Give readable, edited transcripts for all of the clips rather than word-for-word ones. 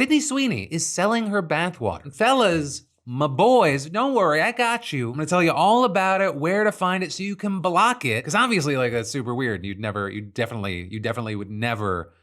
Sydney Sweeney is selling her bathwater. Fellas, my boys, don't worry, I got you. I'm gonna tell you all about it, where to find it so you can block it. Because obviously, like, that's super weird. You definitely would never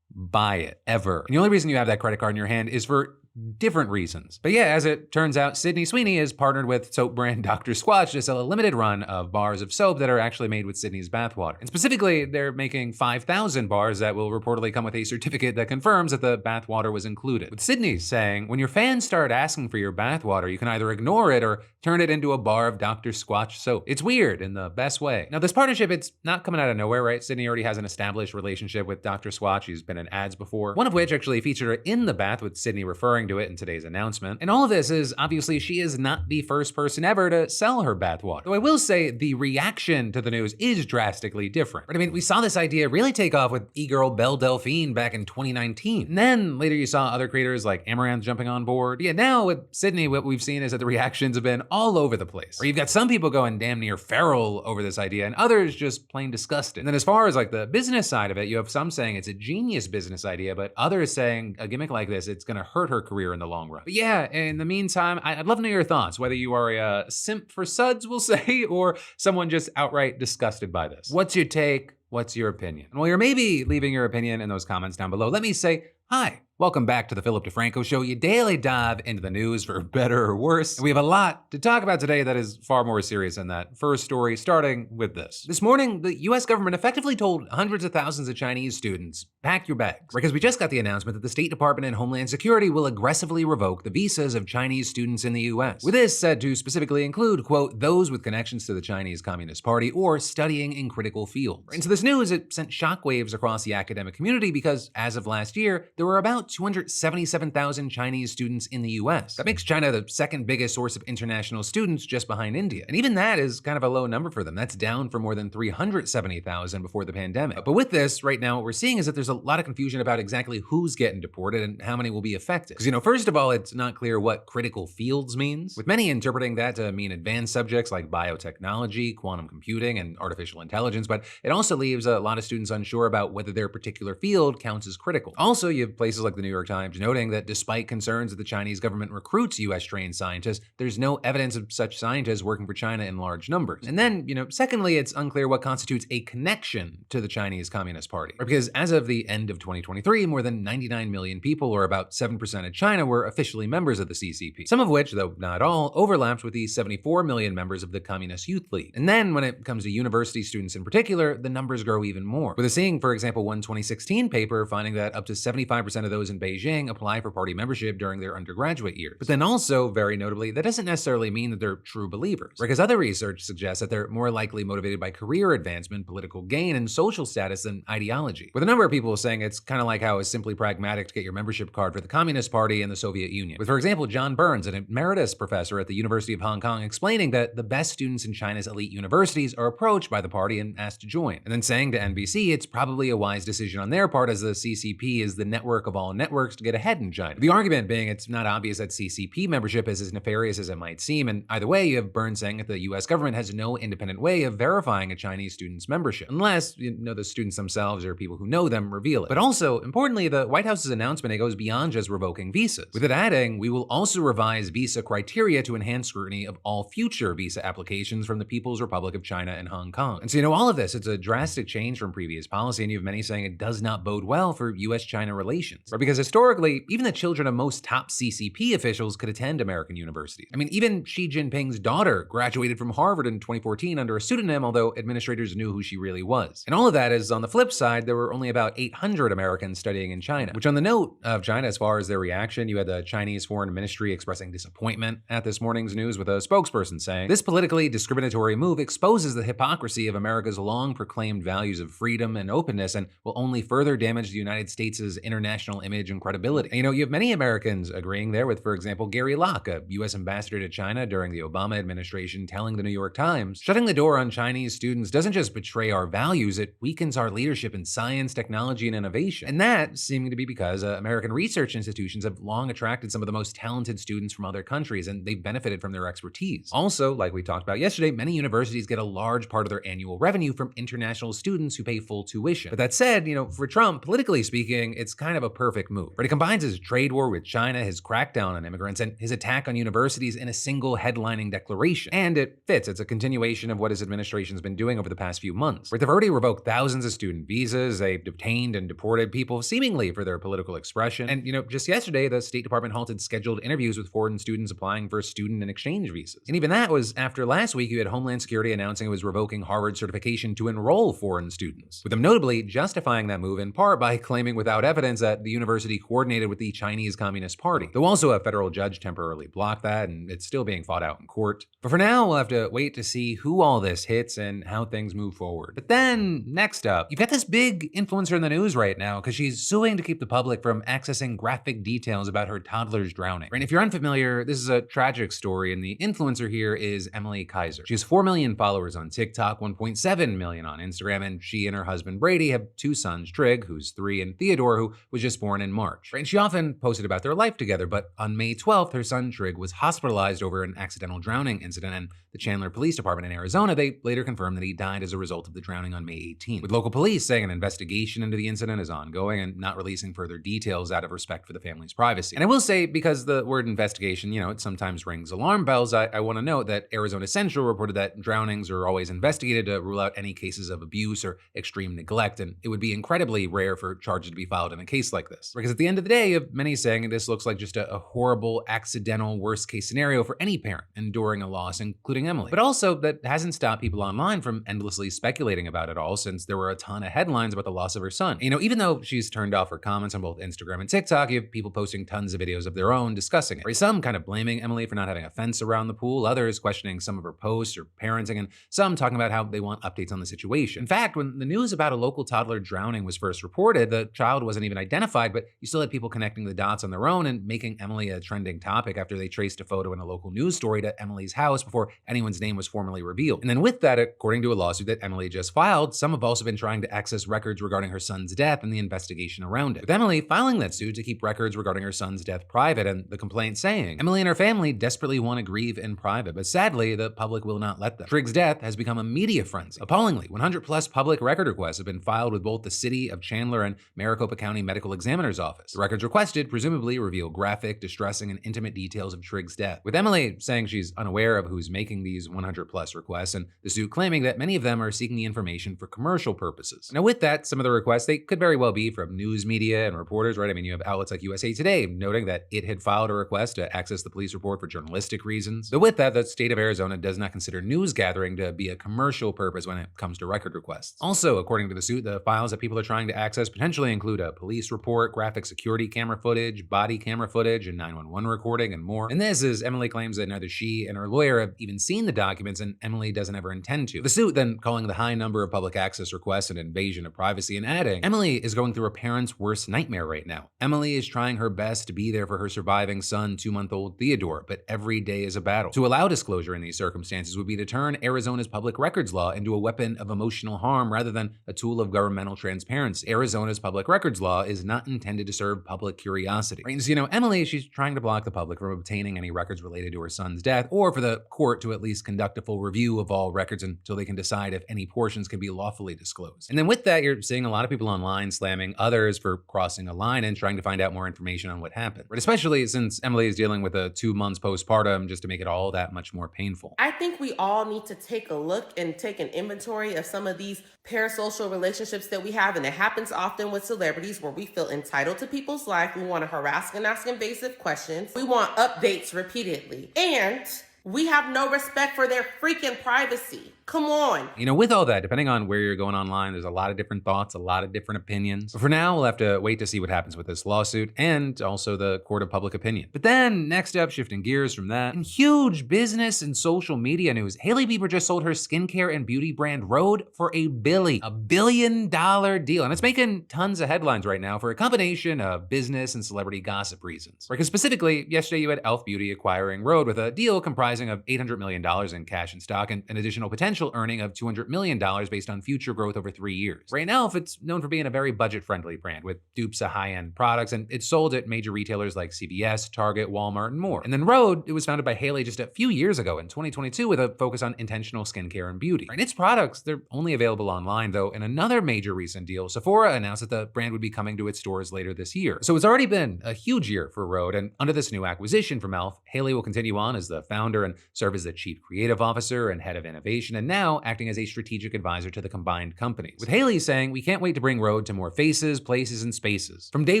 buy it, ever. And the only reason you have that credit card in your hand is for different reasons. But yeah, as it turns out, Sydney Sweeney has partnered with soap brand Dr. Squatch to sell a limited run of bars of soap that are actually made with Sydney's bathwater. And specifically, they're making 5,000 bars that will reportedly come with a certificate that confirms that the bathwater was included. With Sydney saying, when your fans start asking for your bathwater, you can either ignore it or turn it into a bar of Dr. Squatch soap. It's weird in the best way. Now, this partnership, it's not coming out of nowhere, right? Sydney already has an established relationship with Dr. Squatch. She's been in ads before, one of which actually featured her in the bath, with Sydney referring to it in today's announcement. And all of this is obviously she is not the first person ever to sell her bathwater. Though I will say the reaction to the news is drastically different. But I mean, we saw this idea really take off with e-girl Belle Delphine back in 2019. And then later you saw other creators like Amaranth jumping on board. But yeah, now with Sydney, what we've seen is that the reactions have been all over the place. Or you've got some people going damn near feral over this idea and others just plain disgusted. And then as far as like the business side of it, you have some saying it's a genius business idea, but others saying a gimmick like this, it's gonna hurt her career in the long run. But yeah, in the meantime, I'd love to know your thoughts, whether you are a simp for suds, we'll say, or someone just outright disgusted by this. What's your take? What's your opinion? And while you're maybe leaving your opinion in those comments down below, let me say hi. Welcome back to the Philip DeFranco Show, your daily dive into the news for better or worse. And we have a lot to talk about today that is far more serious than that first story, starting with this. This morning, the US government effectively told hundreds of thousands of Chinese students, pack your bags. Because we just got the announcement that the State Department and Homeland Security will aggressively revoke the visas of Chinese students in the US. With this said to specifically include, quote, those with connections to the Chinese Communist Party or studying in critical fields. And so this news, it sent shockwaves across the academic community because as of last year, there were about 277,000 Chinese students in the US. That makes China the second biggest source of international students, just behind India. And even that is kind of a low number for them. That's down from more than 370,000 before the pandemic. But with this, right now, what we're seeing is that there's a lot of confusion about exactly who's getting deported and how many will be affected. Because, first of all, it's not clear what critical fields means, with many interpreting that to mean advanced subjects like biotechnology, quantum computing, and artificial intelligence, but it also leaves a lot of students unsure about whether their particular field counts as critical. Also, you have places like the New York Times noting that despite concerns that the Chinese government recruits US-trained scientists, there's no evidence of such scientists working for China in large numbers. And then, secondly, it's unclear what constitutes a connection to the Chinese Communist Party. Because as of the end of 2023, more than 99 million people, or about 7% of China, were officially members of the CCP. Some of which, though not all, overlapped with the 74 million members of the Communist Youth League. And then when it comes to university students in particular, the numbers grow even more. With seeing, for example, one 2016 paper finding that up to 75% of those in Beijing apply for party membership during their undergraduate years. But then also, very notably, that doesn't necessarily mean that they're true believers, because other research suggests that they're more likely motivated by career advancement, political gain, and social status than ideology. With a number of people saying it's kind of like how it's simply pragmatic to get your membership card for the Communist Party and the Soviet Union. With, for example, John Burns, an emeritus professor at the University of Hong Kong, explaining that the best students in China's elite universities are approached by the party and asked to join. And then saying to NBC it's probably a wise decision on their part, as the CCP is the network of all networks to get ahead in China. The argument being it's not obvious that CCP membership is as nefarious as it might seem, and either way, you have Burns saying that the US government has no independent way of verifying a Chinese student's membership, unless, the students themselves or people who know them reveal it. But also, importantly, the White House's announcement, it goes beyond just revoking visas, with it adding, we will also revise visa criteria to enhance scrutiny of all future visa applications from the People's Republic of China and Hong Kong. And so, all of this, it's a drastic change from previous policy, and you have many saying it does not bode well for US-China relations. Right? Because historically, even the children of most top CCP officials could attend American universities. I mean, even Xi Jinping's daughter graduated from Harvard in 2014 under a pseudonym, although administrators knew who she really was. And all of that is, on the flip side, there were only about 800 Americans studying in China, which on the note of China, as far as their reaction, you had the Chinese Foreign Ministry expressing disappointment at this morning's news, with a spokesperson saying, this politically discriminatory move exposes the hypocrisy of America's long proclaimed values of freedom and openness and will only further damage the United States' international image and credibility. And, you have many Americans agreeing there with, for example, Gary Locke, a U.S. ambassador to China during the Obama administration, telling the New York Times, shutting the door on Chinese students doesn't just betray our values, it weakens our leadership in science, technology, and innovation. And that seeming to be because American research institutions have long attracted some of the most talented students from other countries, and they've benefited from their expertise. Also, like we talked about yesterday, many universities get a large part of their annual revenue from international students who pay full tuition. But that said, for Trump, politically speaking, it's kind of a perfect perfect move. But he combines his trade war with China, his crackdown on immigrants, and his attack on universities in a single headlining declaration. And it fits. It's a continuation of what his administration's been doing over the past few months, where they've already revoked thousands of student visas, they've detained and deported people seemingly for their political expression. And, just yesterday, the State Department halted scheduled interviews with foreign students applying for student and exchange visas. And even that was after last week you had Homeland Security announcing it was revoking Harvard's certification to enroll foreign students, with them notably justifying that move in part by claiming without evidence that the university coordinated with the Chinese Communist Party. Though also a federal judge temporarily blocked that, and it's still being fought out in court. But for now, we'll have to wait to see who all this hits and how things move forward. But then, next up, you've got this big influencer in the news right now because she's suing to keep the public from accessing graphic details about her toddler's drowning. And if you're unfamiliar, this is a tragic story, and the influencer here is Emily Kaiser. She has 4 million followers on TikTok, 1.7 million on Instagram, and she and her husband Brady have 2 sons, Trig, who's 3, and Theodore, who was just born in March. And she often posted about their life together, but on May 12th, her son Trig was hospitalized over an accidental drowning incident, and the Chandler Police Department in Arizona, they later confirmed that he died as a result of the drowning on May 18th, with local police saying an investigation into the incident is ongoing and not releasing further details out of respect for the family's privacy. And I will say, because the word investigation, it sometimes rings alarm bells, I want to note that Arizona Central reported that drownings are always investigated to rule out any cases of abuse or extreme neglect, and it would be incredibly rare for charges to be filed in a case like this. Because at the end of the day, you have many saying this looks like just a horrible, accidental, worst-case scenario for any parent enduring a loss, including Emily. But also, that hasn't stopped people online from endlessly speculating about it all, since there were a ton of headlines about the loss of her son. Even though she's turned off her comments on both Instagram and TikTok, you have people posting tons of videos of their own discussing it. Right? Some kind of blaming Emily for not having a fence around the pool, others questioning some of her posts or parenting, and some talking about how they want updates on the situation. In fact, when the news about a local toddler drowning was first reported, the child wasn't even identified, but you still had people connecting the dots on their own and making Emily a trending topic after they traced a photo in a local news story to Emily's house before anyone's name was formally revealed. And then with that, according to a lawsuit that Emily just filed, some have also been trying to access records regarding her son's death and the investigation around it, with Emily filing that suit to keep records regarding her son's death private, and the complaint saying Emily and her family desperately want to grieve in private, but sadly, the public will not let them. Trig's death has become a media frenzy. Appallingly, 100+ public record requests have been filed with both the City of Chandler and Maricopa County Medical Examiner's Office. The records requested presumably reveal graphic, distressing, and intimate details of Trig's death, with Emily saying she's unaware of who's making these 100+ requests, and the suit claiming that many of them are seeking the information for commercial purposes. Now with that, some of the requests, they could very well be from news media and reporters, right? You have outlets like USA Today noting that it had filed a request to access the police report for journalistic reasons. Though with that, the state of Arizona does not consider news gathering to be a commercial purpose when it comes to record requests. Also, according to the suit, the files that people are trying to access potentially include a police report, graphic security camera footage, body camera footage, and 911 recording, and more. And this is Emily claims that neither she and her lawyer have even seen the documents, and Emily doesn't ever intend to. The suit then calling the high number of public access requests an invasion of privacy, and adding, Emily is going through a parent's worst nightmare right now. Emily is trying her best to be there for her surviving son, 2-month-old Theodore, but every day is a battle. To allow disclosure in these circumstances would be to turn Arizona's public records law into a weapon of emotional harm rather than a tool of governmental transparency. Arizona's public records law is not intended to serve public curiosity. Right? So, Emily, she's trying to block the public from obtaining any records related to her son's death, or for the court to at least conduct a full review of all records until they can decide if any portions can be lawfully disclosed. And then with that, you're seeing a lot of people online slamming others for crossing a line and trying to find out more information on what happened. Right? Especially since Emily is dealing with a 2 months postpartum, just to make it all that much more painful. I think we all need to take a look and take an inventory of some of these parasocial relationships that we have, and it happens often with celebrities where we feel entitled to people's life. We want to harass and ask invasive questions. We want updates repeatedly, and we have no respect for their freaking privacy. Come on. With all that, depending on where you're going online, there's a lot of different thoughts, a lot of different opinions. But for now, we'll have to wait to see what happens with this lawsuit and also the court of public opinion. But then, next up, shifting gears from that, in huge business and social media news, Hailey Bieber just sold her skincare and beauty brand Rhode for $1 billion deal. And it's making tons of headlines right now for a combination of business and celebrity gossip reasons. Because specifically, yesterday you had e.l.f. Beauty acquiring Rhode with a deal comprised rising of $800 million in cash and stock and an additional potential earning of $200 million based on future growth over 3 years. Right now, Elf, it's known for being a very budget-friendly brand with dupes of high-end products, and it's sold at major retailers like CVS, Target, Walmart, and more. And then Rhode, it was founded by Hailey just a few years ago in 2022 with a focus on intentional skincare and beauty. And its products, they're only available online, though. In another major recent deal, Sephora announced that the brand would be coming to its stores later this year. So it's already been a huge year for Rhode, and under this new acquisition from Elf, Hailey will continue on as the founder and serve as the chief creative officer and head of innovation, and now acting as a strategic advisor to the combined companies. With Hailey saying, "We can't wait to bring Rhode to more faces, places, and spaces. From day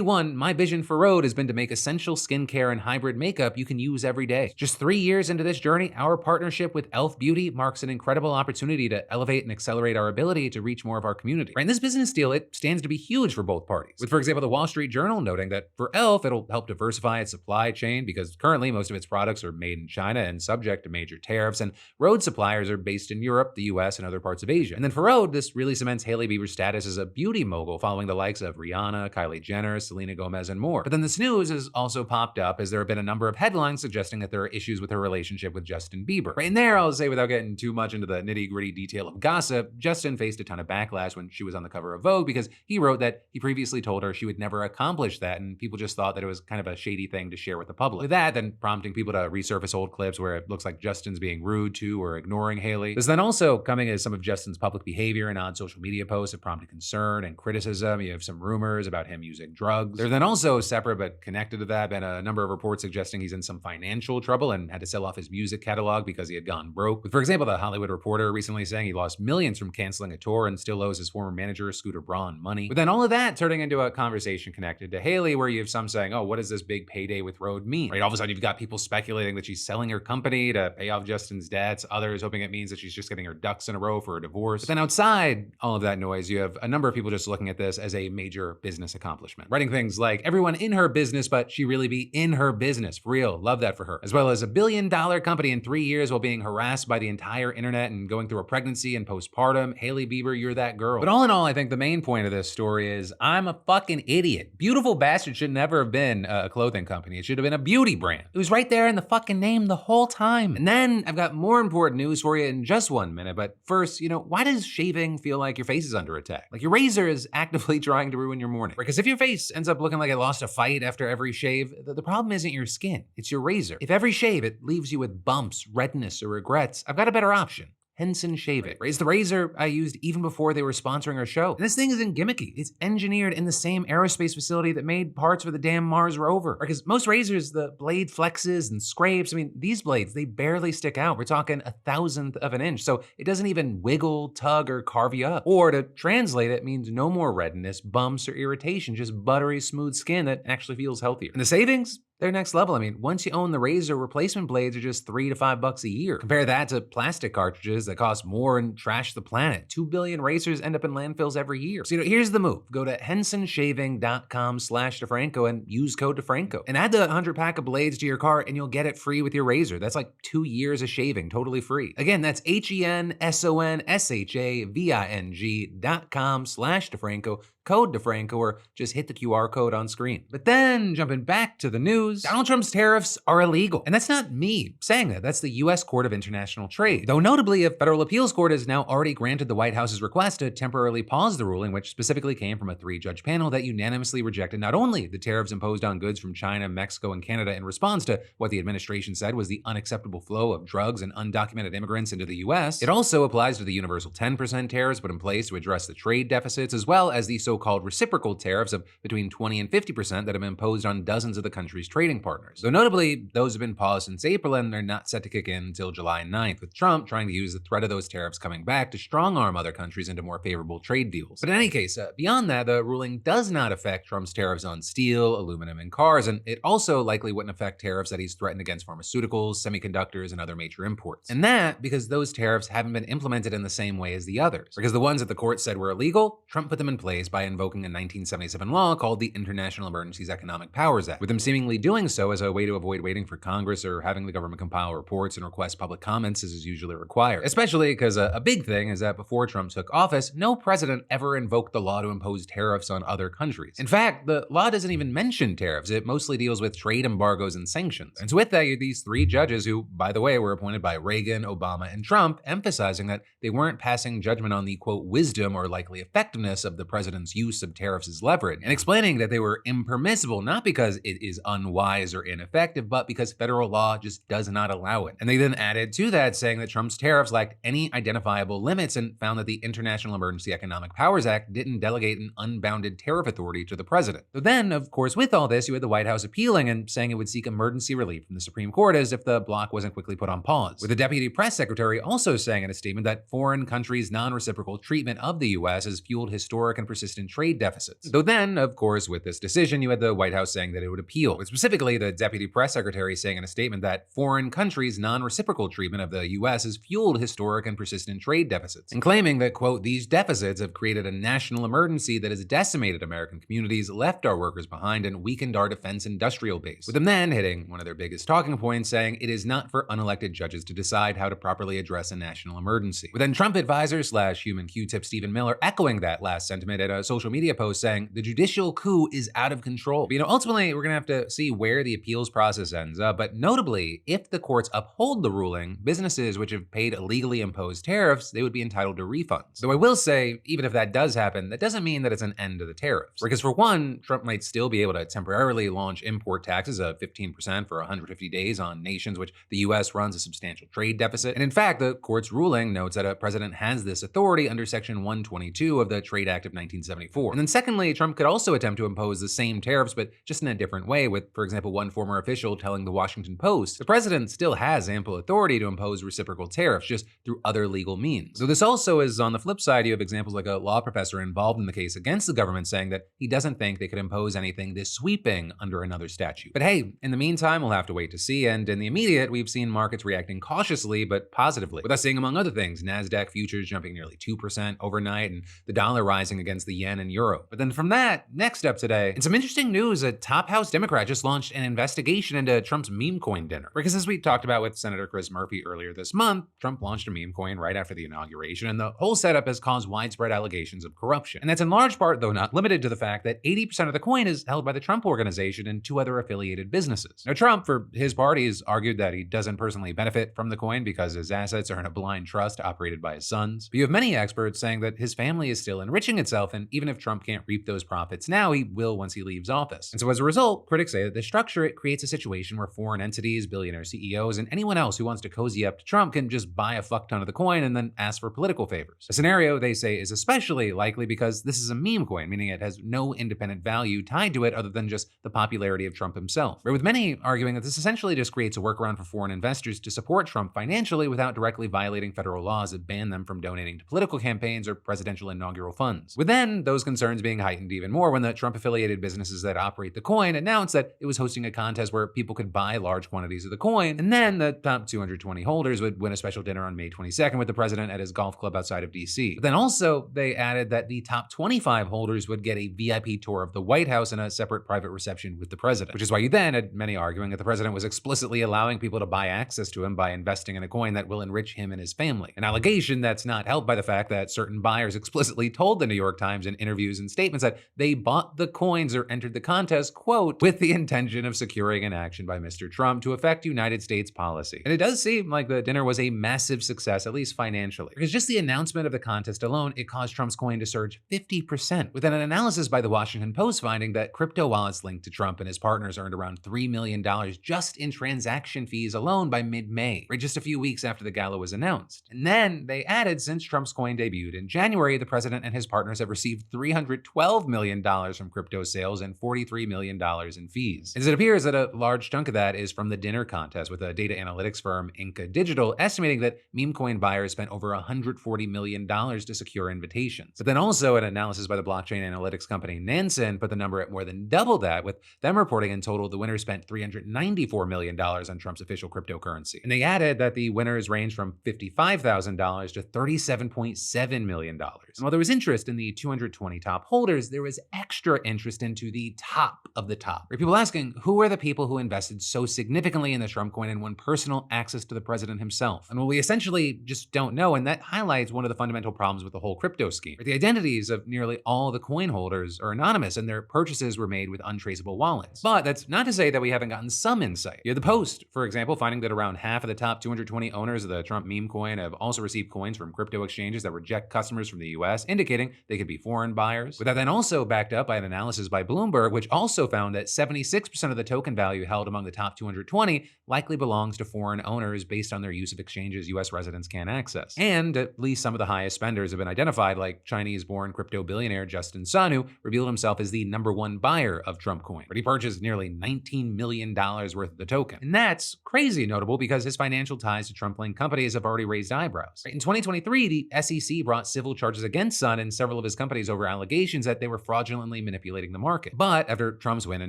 one, my vision for Rhode has been to make essential skincare and hybrid makeup you can use every day." Just 3 years into this journey, our partnership with Elf Beauty marks an incredible opportunity to elevate and accelerate our ability to reach more of our community. And this business deal, it stands to be huge for both parties. With, for example, the Wall Street Journal noting that for Elf, it'll help diversify its supply chain because currently most of its products are made in China and subject to major tariffs, and Rhode suppliers are based in Europe, the US, and other parts of Asia. And then for Rhode, this really cements Hailey Bieber's status as a beauty mogul following the likes of Rihanna, Kylie Jenner, Selena Gomez, and more. But then this news has also popped up as there have been a number of headlines suggesting that there are issues with her relationship with Justin Bieber. Right in there, I'll say without getting too much into the nitty-gritty detail of gossip, Justin faced a ton of backlash when she was on the cover of Vogue because he wrote that he previously told her she would never accomplish that, and people just thought that it was kind of a shady thing to share with the public. With that, then prompting people to resurface old clips where it looks like Justin's being rude to or ignoring Hailey. This then also coming as some of Justin's public behavior and on social media posts have prompted concern and criticism. You have some rumors about him using drugs. There then also, separate but connected to that, been a number of reports suggesting he's in some financial trouble and had to sell off his music catalog because he had gone broke. With, for example, the Hollywood Reporter recently saying he lost millions from canceling a tour and still owes his former manager, Scooter Braun, money. But then all of that turning into a conversation connected to Hailey, where you have some saying, "Oh, what does this big payday with Rhode mean?" Right? All of a sudden, you've got people speculating that she's selling her company to pay off Justin's debts. Others hoping it means that she's just getting her ducks in a row for a divorce. But then outside all of that noise, you have a number of people just looking at this as a major business accomplishment. Writing things like, "Everyone in her business, but she really be in her business. For real, love that for her." As well as $1 billion company in 3 years while being harassed by the entire internet and going through a pregnancy and postpartum. Hailey Bieber, you're that girl. But all in all, I think the main point of this story is I'm a fucking idiot. Beautiful Bastard should never have been a clothing company. It should have been a beauty brand. It was right there in the fucking name the whole time. And then I've got more important news for you in just 1 minute. But first, why does shaving feel like your face is under attack? Like your razor is actively trying to ruin your morning. Because if your face ends up looking like it lost a fight after every shave, the problem isn't your skin, it's your razor. If every shave it leaves you with bumps, redness, or regrets, I've got a better option. Henson Shave It. It's the razor I used even before they were sponsoring our show. And this thing isn't gimmicky. It's engineered in the same aerospace facility that made parts for the damn Mars rover. Because most razors, the blade flexes and scrapes. I mean, these blades, they barely stick out. We're talking 1/1000th of an inch. So it doesn't even wiggle, tug, or carve you up. Or to translate it means no more redness, bumps, or irritation, just buttery, smooth skin that actually feels healthier. And the savings? They're next level. I mean, once you own the razor, replacement blades are just $3 to $5 a year. Compare that to plastic cartridges that cost more and trash the planet. 2 billion razors end up in landfills every year. So here's the move. Go to hensonshaving.com/DeFranco and use code DeFranco. And add the 100 pack of blades to your cart and you'll get it free with your razor. That's like 2 years of shaving, totally free. Again, that's HENSONSHAVING.com/DeFranco. Code DeFranco, or just hit the QR code on screen. But then, jumping back to the news, Donald Trump's tariffs are illegal. And that's not me saying that. That's the U.S. Court of International Trade. Though notably, a federal appeals court has now already granted the White House's request to temporarily pause the ruling, which specifically came from a 3-judge panel that unanimously rejected not only the tariffs imposed on goods from China, Mexico, and Canada in response to what the administration said was the unacceptable flow of drugs and undocumented immigrants into the U.S., it also applies to the universal 10% tariffs put in place to address the trade deficits, as well as the so-called reciprocal tariffs of between 20 and 50% that have been imposed on dozens of the country's trading partners. Though notably, those have been paused since April and they're not set to kick in until July 9th, with Trump trying to use the threat of those tariffs coming back to strong-arm other countries into more favorable trade deals. But in any case, beyond that, the ruling does not affect Trump's tariffs on steel, aluminum, and cars, and it also likely wouldn't affect tariffs that he's threatened against pharmaceuticals, semiconductors, and other major imports. And that because those tariffs haven't been implemented in the same way as the others. Because the ones that the court said were illegal, Trump put them in place by invoking a 1977 law called the International Emergencies Economic Powers Act, with them seemingly doing so as a way to avoid waiting for Congress or having the government compile reports and request public comments as is usually required. Especially because a big thing is that before Trump took office, no president ever invoked the law to impose tariffs on other countries. In fact, the law doesn't even mention tariffs. It mostly deals with trade embargoes and sanctions. And so with that, you had these three judges who, by the way, were appointed by Reagan, Obama, and Trump, emphasizing that they weren't passing judgment on the, quote, wisdom or likely effectiveness of the president's use of tariffs as leverage, and explaining that they were impermissible not because it is unwise or ineffective, but because federal law just does not allow it. And they then added to that, saying that Trump's tariffs lacked any identifiable limits and found that the International Emergency Economic Powers Act didn't delegate an unbounded tariff authority to the president. So then, of course, with all this, you had the White House appealing and saying it would seek emergency relief from the Supreme Court as if the block wasn't quickly put on pause, with the deputy press secretary also saying in a statement that foreign countries' non-reciprocal treatment of the U.S. has fueled historic and persistent trade deficits. Though then, of course, with this decision, you had the White House saying that it would appeal, with specifically the deputy press secretary saying in a statement that foreign countries' non-reciprocal treatment of the U.S. has fueled historic and persistent trade deficits, and claiming that, quote, these deficits have created a national emergency that has decimated American communities, left our workers behind, and weakened our defense industrial base, with them then hitting one of their biggest talking points, saying it is not for unelected judges to decide how to properly address a national emergency. With then Trump advisor / human Q-tip Stephen Miller echoing that last sentiment at a social media post saying the judicial coup is out of control. But, ultimately, we're gonna have to see where the appeals process ends up, but notably, if the courts uphold the ruling, businesses which have paid illegally imposed tariffs, they would be entitled to refunds. Though I will say, even if that does happen, that doesn't mean that it's an end to the tariffs. Because for one, Trump might still be able to temporarily launch import taxes of 15% for 150 days on nations which the US runs a substantial trade deficit. And in fact, the court's ruling notes that a president has this authority under Section 122 of the Trade Act of 1974. And then secondly, Trump could also attempt to impose the same tariffs, but just in a different way, with, for example, one former official telling the Washington Post, the president still has ample authority to impose reciprocal tariffs, just through other legal means. So this also is, on the flip side, you have examples like a law professor involved in the case against the government saying that he doesn't think they could impose anything this sweeping under another statute. But hey, in the meantime, we'll have to wait to see, and in the immediate, we've seen markets reacting cautiously but positively, with us seeing, among other things, NASDAQ futures jumping nearly 2% overnight and the dollar rising against the yen and euro. But then from that, next up today, in some interesting news, a top House Democrat just launched an investigation into Trump's meme coin dinner. Because as we talked about with Senator Chris Murphy earlier this month, Trump launched a meme coin right after the inauguration, and the whole setup has caused widespread allegations of corruption. And that's in large part, though not limited to, the fact that 80% of the coin is held by the Trump Organization and two other affiliated businesses. Now, Trump, for his part, has argued that he doesn't personally benefit from the coin because his assets are in a blind trust operated by his sons. But you have many experts saying that his family is still enriching itself, and even if Trump can't reap those profits now, he will once he leaves office. And so as a result, critics say that the structure, it creates a situation where foreign entities, billionaire CEOs, and anyone else who wants to cozy up to Trump can just buy a fuck ton of the coin and then ask for political favors. A scenario they say is especially likely because this is a meme coin, meaning it has no independent value tied to it other than just the popularity of Trump himself. But with many arguing that this essentially just creates a workaround for foreign investors to support Trump financially without directly violating federal laws that ban them from donating to political campaigns or presidential inaugural funds. With then those concerns being heightened even more when the Trump-affiliated businesses that operate the coin announced that it was hosting a contest where people could buy large quantities of the coin, and then the top 220 holders would win a special dinner on May 22nd with the president at his golf club outside of DC. But then also, they added that the top 25 holders would get a VIP tour of the White House and a separate private reception with the president, which is why you then had many arguing that the president was explicitly allowing people to buy access to him by investing in a coin that will enrich him and his family. An allegation that's not helped by the fact that certain buyers explicitly told the New York Times in interviews and statements that they bought the coins or entered the contest, quote, with the intention of securing an action by Mr. Trump to affect United States policy. And it does seem like the dinner was a massive success, at least financially, because just the announcement of the contest alone, it caused Trump's coin to surge 50%, with an analysis by the Washington Post finding that crypto wallets linked to Trump and his partners earned around $3 million just in transaction fees alone by mid-May, right just a few weeks after the gala was announced. And then they added, since Trump's coin debuted in January, the president and his partners have received $312 million from crypto sales and $43 million in fees. As it appears that a large chunk of that is from the dinner contest, with a data analytics firm, Inca Digital, estimating that meme coin buyers spent over $140 million to secure invitations. But then also an analysis by the blockchain analytics company Nansen put the number at more than double that, with them reporting in total the winners spent $394 million on Trump's official cryptocurrency. And they added that the winners ranged from $55,000 to $37.7 million. And while there was interest in the $220 220 top holders, there was extra interest into the top of the top. Right? People asking, who are the people who invested so significantly in the Trump coin and won personal access to the president himself? And well, we essentially just don't know, and that highlights one of the fundamental problems with the whole crypto scheme. Right? The identities of nearly all the coin holders are anonymous, and their purchases were made with untraceable wallets. But that's not to say that we haven't gotten some insight. You have the Post, for example, finding that around half of the top 220 owners of the Trump meme coin have also received coins from crypto exchanges that reject customers from the US, indicating they could be foreign buyers. With that then also backed up by an analysis by Bloomberg, which also found that 76% of the token value held among the top 220 likely belongs to foreign owners based on their use of exchanges US residents can't access. And at least some of the highest spenders have been identified, like Chinese-born crypto billionaire Justin Sun, who revealed himself as the #1 buyer of Trump coin. But he purchased nearly $19 million worth of the token. And that's crazy notable because his financial ties to Trump-linked companies have already raised eyebrows. In 2023, the SEC brought civil charges against Sun and several of his companies over allegations that they were fraudulently manipulating the market. But after Trump's win in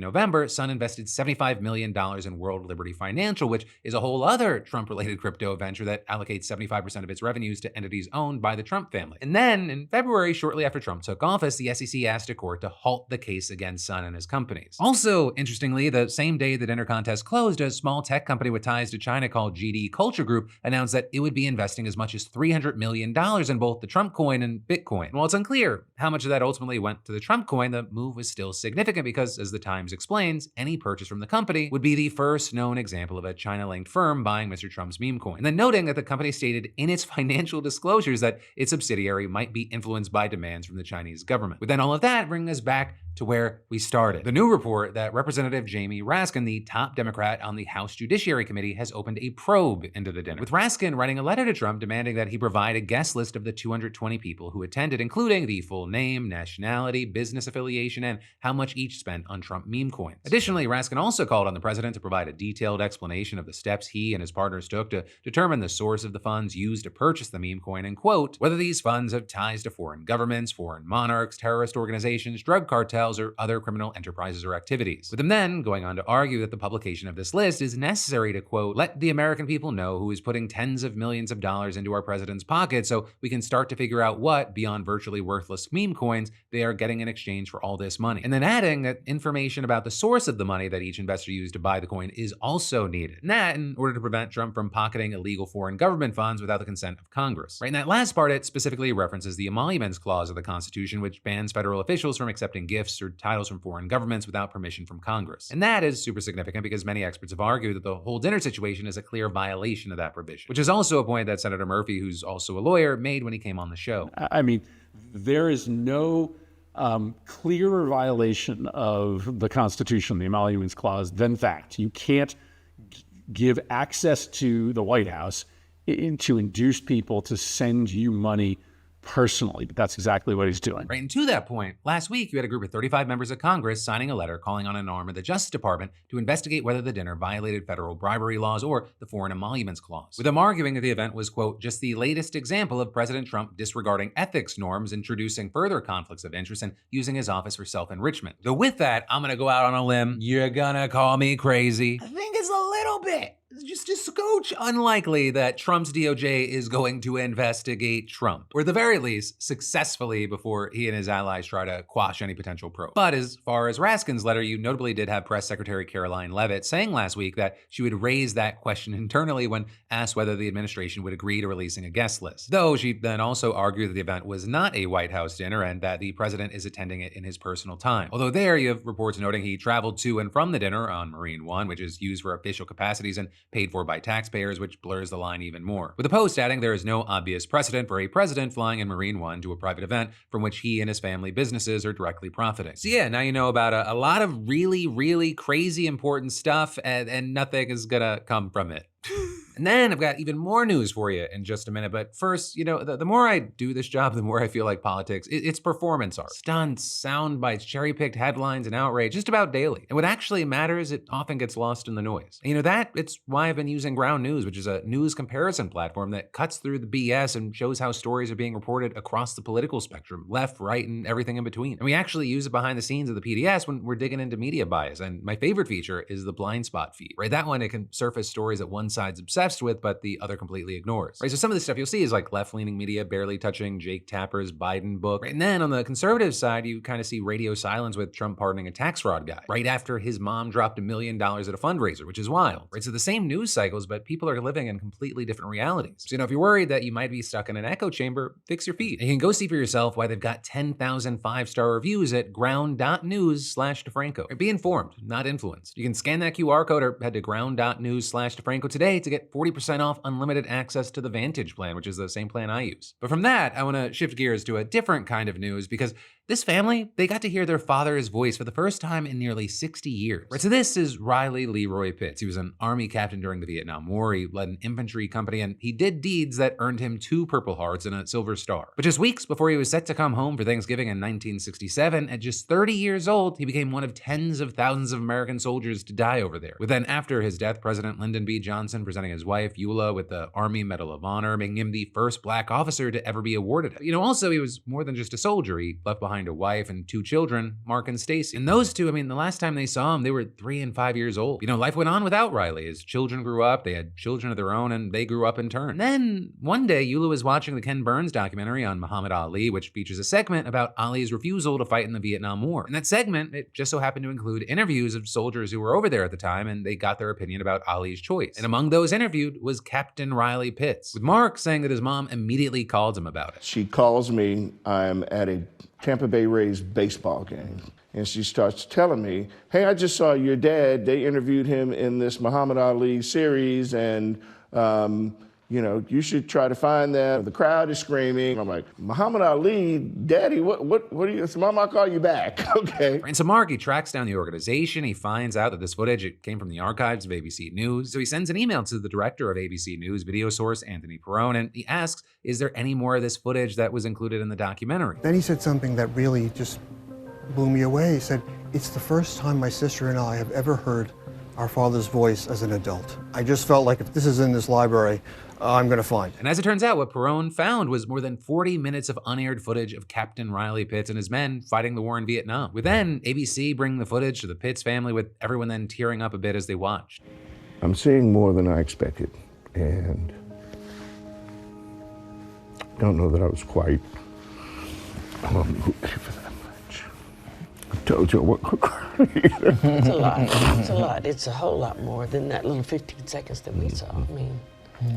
November, Sun invested $75 million in World Liberty Financial, which is a whole other Trump-related crypto venture that allocates 75% of its revenues to entities owned by the Trump family. And then, in February, shortly after Trump took office, the SEC asked a court to halt the case against Sun and his companies. Also, interestingly, the same day the dinner contest closed, a small tech company with ties to China called GD Culture Group announced that it would be investing as much as $300 million in both the Trump coin and Bitcoin. While it's unclear how much of that ultimately went to the Trump coin, the move was still significant because, as the Times explains, any purchase from the company would be the first known example of a China-linked firm buying Mr. Trump's meme coin. And then noting that the company stated in its financial disclosures that its subsidiary might be influenced by demands from the Chinese government. With then all of that bringing us back to where we started. The new report that Representative Jamie Raskin, the top Democrat on the House Judiciary Committee, has opened a probe into the dinner, with Raskin writing a letter to Trump demanding that he provide a guest list of the 220 people who attended, including the full name, nationality, business affiliation, and how much each spent on Trump meme coins. Additionally, Raskin also called on the president to provide a detailed explanation of the steps he and his partners took to determine the source of the funds used to purchase the meme coin and, quote, whether these funds have ties to foreign governments, foreign monarchs, terrorist organizations, drug cartels, or other criminal enterprises or activities. With him then going on to argue that the publication of this list is necessary to, quote, let the American people know who is putting tens of millions of dollars into our president's pocket so we can start to figure out what, beyond virtually worthless meme coins, they are getting in exchange for all this money. And then adding that information about the source of the money that each investor used to buy the coin is also needed. And that in order to prevent Trump from pocketing illegal foreign government funds without the consent of Congress. Right in that last part, it specifically references the Emoluments Clause of the Constitution, which bans federal officials from accepting gifts or titles from foreign governments without permission from Congress. And that is super significant because many experts have argued that the whole dinner situation is a clear violation of that provision, which is also a point that Senator Murphy, who's also a lawyer, made when he came on the show. I mean, there is no clearer violation of the Constitution, the Emoluments Clause, than that. You can't give access to the White House to induce people to send you money personally, but that's exactly what he's doing. Right, and to that point, last week you had a group of 35 members of Congress signing a letter calling on an arm of the Justice Department to investigate whether the dinner violated federal bribery laws or the Foreign Emoluments Clause, with them arguing that the event was, quote, just the latest example of President Trump disregarding ethics norms, introducing further conflicts of interest, and using his office for self-enrichment. So with that, I'm gonna go out on a limb. You're gonna call me crazy. I think it's a little bit. Just a scotch unlikely that Trump's DOJ is going to investigate Trump, or at the very least, successfully before he and his allies try to quash any potential probe. But as far as Raskin's letter, you notably did have Press Secretary Caroline Leavitt saying last week that she would raise that question internally when asked whether the administration would agree to releasing a guest list. Though she then also argued that the event was not a White House dinner and that the president is attending it in his personal time. Although there you have reports noting he traveled to and from the dinner on Marine One, which is used for official capacities and paid for by taxpayers, which blurs the line even more. With the Post adding there is no obvious precedent for a president flying in Marine One to a private event from which he and his family businesses are directly profiting. So yeah, now you know about a lot of really, really crazy important stuff, and nothing is gonna come from it. And then I've got even more news for you in just a minute. But first, you know, the more I do this job, the more I feel like politics. It's performance art. Stunts, sound bites, cherry-picked headlines, and outrage, just about daily. And what actually matters, it often gets lost in the noise. And you know, it's why I've been using Ground News, which is a news comparison platform that cuts through the BS and shows how stories are being reported across the political spectrum, left, right, and everything in between. And we actually use it behind the scenes of the PDS when we're digging into media bias. And my favorite feature is the blind spot feed, right? That one, it can surface stories that one side's obsessed obsessed with, but the other completely ignores. Right? So some of the stuff you'll see is like left-leaning media barely touching Jake Tapper's Biden book. Right? And then on the conservative side, you kind of see radio silence with Trump pardoning a tax fraud guy right after his mom dropped $1 million at a fundraiser, which is wild. Right? So the same news cycles, but people are living in completely different realities. So, if you're worried that you might be stuck in an echo chamber, fix your feed. And you can go see for yourself why they've got 10,000 5-star reviews at ground.news/DeFranco. Be informed, not influenced. You can scan that QR code or head to ground.news/DeFranco today to get 40% off unlimited access to the Vantage plan, which is the same plan I use. But from that, I want to shift gears to a different kind of news because this family, they got to hear their father's voice for the first time in nearly 60 years. Right, so this is Riley Leroy Pitts. He was an Army captain during the Vietnam War. He led an infantry company, and he did deeds that earned him 2 Purple Hearts and a Silver Star. But just weeks before he was set to come home for Thanksgiving in 1967, at just 30 years old, he became one of tens of thousands of American soldiers to die over there. With then after his death, President Lyndon B. Johnson presenting his wife, Eula, with the Army Medal of Honor, making him the first black officer to ever be awarded it. Also, he was more than just a soldier. He left behind a wife and 2 children, Mark and Stacy. And those two, the last time they saw him, they were 3 and 5 years old. Life went on without Riley. His children grew up, they had children of their own, and they grew up in turn. And then one day, Eula was watching the Ken Burns documentary on Muhammad Ali, which features a segment about Ali's refusal to fight in the Vietnam War. And that segment, it just so happened to include interviews of soldiers who were over there at the time, and they got their opinion about Ali's choice. And among those interviewed was Captain Riley Pitts, with Mark saying that his mom immediately called him about it. She calls me, I'm at a Tampa Bay Rays baseball game. And she starts telling me, hey, I just saw your dad. They interviewed him in this Muhammad Ali series, and you should try to find that. The crowd is screaming. I'm like, Muhammad Ali, Daddy, what are you? So Mom, I'll call you back. Okay. And so Mark, he tracks down the organization. He finds out that this footage, it came from the archives of ABC News. So he sends an email to the director of ABC News video source, Anthony Perrone, and he asks, is there any more of this footage that was included in the documentary? Then he said something that really just blew me away. He said, it's the first time my sister and I have ever heard our father's voice as an adult. I just felt like if this is in this library, I'm going to find it. And as it turns out, what Perrone found was more than 40 minutes of unaired footage of Captain Riley Pitts and his men fighting the war in Vietnam. With then ABC bringing the footage to the Pitts family, with everyone then tearing up a bit as they watched. I'm seeing more than I expected, and I don't know that I was quite ready for that much. I told you I wasn't cry. It's a lot. It's a lot. It's a whole lot more than that little 15 seconds that we saw.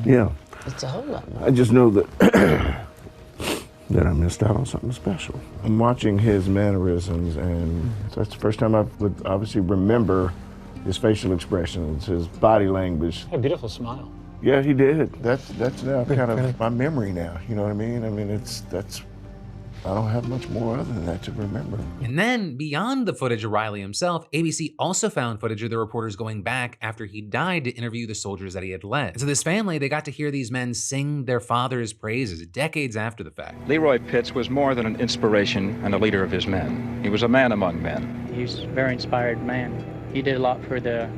Yeah. It's a whole lot more. I just know that that I missed out on something special. I'm watching his mannerisms, and that's the first time I would obviously remember his facial expressions, his body language. A beautiful smile. Yeah, he did. That's now kind of my memory now. You know what I mean? I don't have much more other than that to remember. And then, beyond the footage of Riley himself, ABC also found footage of the reporters going back after he died to interview the soldiers that he had led. And so this family, they got to hear these men sing their father's praises decades after the fact. Leroy Pitts was more than an inspiration and a leader of his men. He was a man among men. He was a very inspired man. He did a lot for the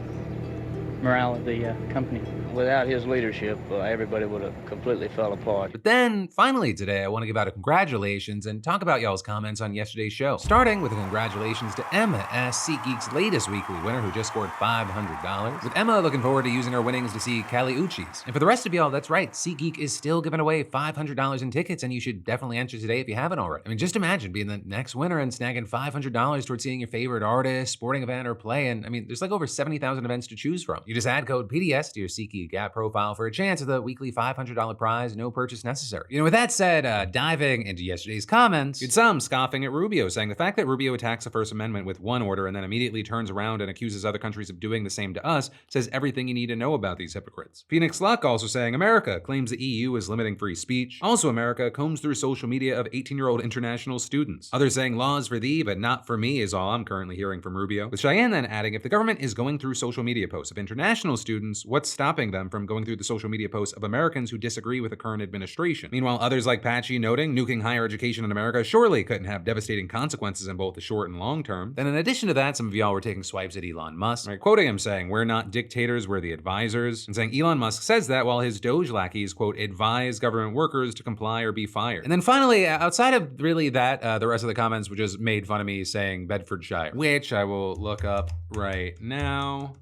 morale of the company. Without his leadership, everybody would have completely fell apart. But then, finally today, I want to give out a congratulations and talk about y'all's comments on yesterday's show. Starting with a congratulations to Emma as SeatGeek's latest weekly winner, who just scored $500. With Emma looking forward to using her winnings to see Kali Uchis. And for the rest of y'all, that's right, SeatGeek is still giving away $500 in tickets, and you should definitely enter today if you haven't already. Just imagine being the next winner and snagging $500 towards seeing your favorite artist, sporting event, or play. And there's like over 70,000 events to choose from. You just add code PDS to your SeatGeek app profile for a chance at the weekly $500 prize, no purchase necessary. With that said, diving into yesterday's comments, you'd some scoffing at Rubio, saying the fact that Rubio attacks the First Amendment with one order and then immediately turns around and accuses other countries of doing the same to us says everything you need to know about these hypocrites. Phoenix Luck also saying America claims the EU is limiting free speech. Also, America combs through social media of 18-year-old international students. Others saying laws for thee, but not for me is all I'm currently hearing from Rubio. With Cheyenne then adding, if the government is going through social media posts of international students, what's stopping them from going through the social media posts of Americans who disagree with the current administration? Meanwhile, others like Patchy noting nuking higher education in America surely couldn't have devastating consequences in both the short and long term. Then in addition to that, some of y'all were taking swipes at Elon Musk, right? Quoting him saying, we're not dictators, we're the advisors, and saying Elon Musk says that while his Doge lackeys, quote, advise government workers to comply or be fired. And then finally, outside of really that, the rest of the comments were just made fun of me saying Bedfordshire, which I will look up right now.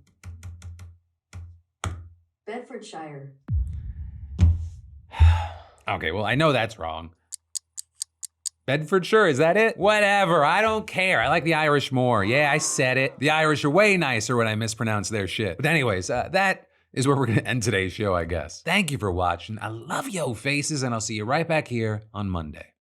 Bedfordshire. Okay, well, I know that's wrong. Bedfordshire, is that it? Whatever, I don't care. I like the Irish more. Yeah, I said it. The Irish are way nicer when I mispronounce their shit. But anyways, that is where we're gonna end today's show, I guess. Thank you for watching. I love yo faces, and I'll see you right back here on Monday.